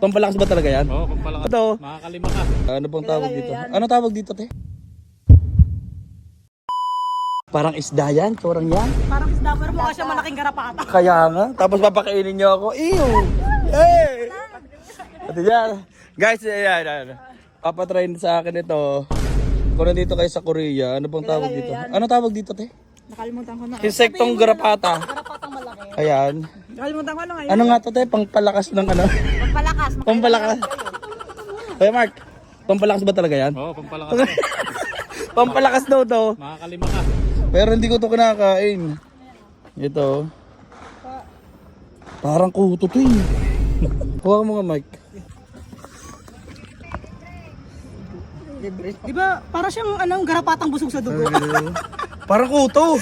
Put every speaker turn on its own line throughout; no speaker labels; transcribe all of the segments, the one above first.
Pampalakas ba talaga yan?
Oo, pampalakas.
Ito.
Makakalima ka.
Ano pang tawag dito? Ano tawag dito, te? Parang isda yan, turang yan.
Parang isda, pero mukha siya malaking garapata.
Kaya nga. Tapos papakainin niyo ako. Ew! Hey! Ate yan. Guys, yan. Papatry sa akin ito. Kung nandito kayo sa Korea, ano pang tawag dito? Ano tawag dito, te?
Nakalimutan ko na.
Insektong garapata.
Garapatang malaki.
Ayan.
Nakalimutan ko na ngayon.
Ano nga to, te? Pangpalakas ng ano?
Pampalakas.
Pampalakas. Hey, Mark. Pampalakas ba talaga yan?
Oo, pampalakas.
Pampalakas daw to.
Makakalima ka.
Pero hindi ko to kinakain. Ito. Parang kuto to eh. Huwag mo nga, Mike.
Di ba, parang siyang anong garapatang busog sa dugo.
Parang kuto.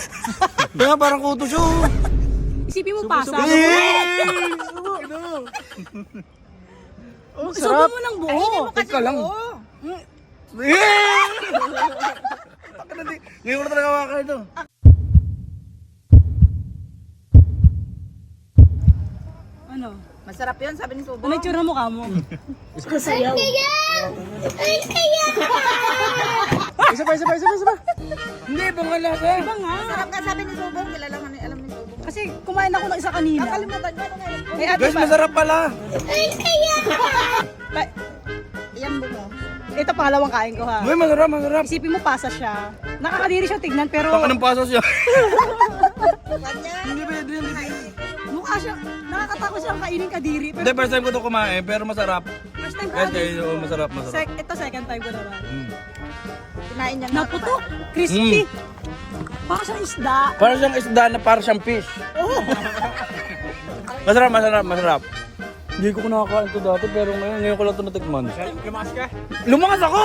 Kaya parang kuto siya.
Isipin mo pasa.
Oh,
Isubo mo ng buo.
Teka lang. Ngayon ko na talaga makakain ito.
Ano?
Masarap yun, sabi ni Subo.
Ano yung tsura mukha mo?
Sayaw.
Isa pa. Hindi, pangalasa.
Iba nga.
Masarap ka, sabi ni Subo. Kilala man alam ni Subo.
Kasi kumain ako ng isa kanina.
Nakalimutan ko na yun.
Eh, ate
Guys,
ba?
masarap pala.
Iyan mo mo.
Ito pangalawang kain ko ha.
Uy, masarap.
Isipin mo pasa siya. Nakakadiri siya tignan pero
Baka ng pasos siya.
Kanya.
Hindi ba yun?
mukha siya, nakakatakot siyang kainin kadiri.
Hindi, first time ko ito kumain, pero masarap.
First time
Guys,
kainin.
kayo, masarap.
Ito second time ko naman.
Kinain niya nga.
Naputok, crispy. Parang siyang isda.
Parang siyang isda na parang siyang fish. Masarap. Hindi ko nakakain ito dati, pero ngayon ko lang ito natikman.
Lumakas ka?
Lumakas ako!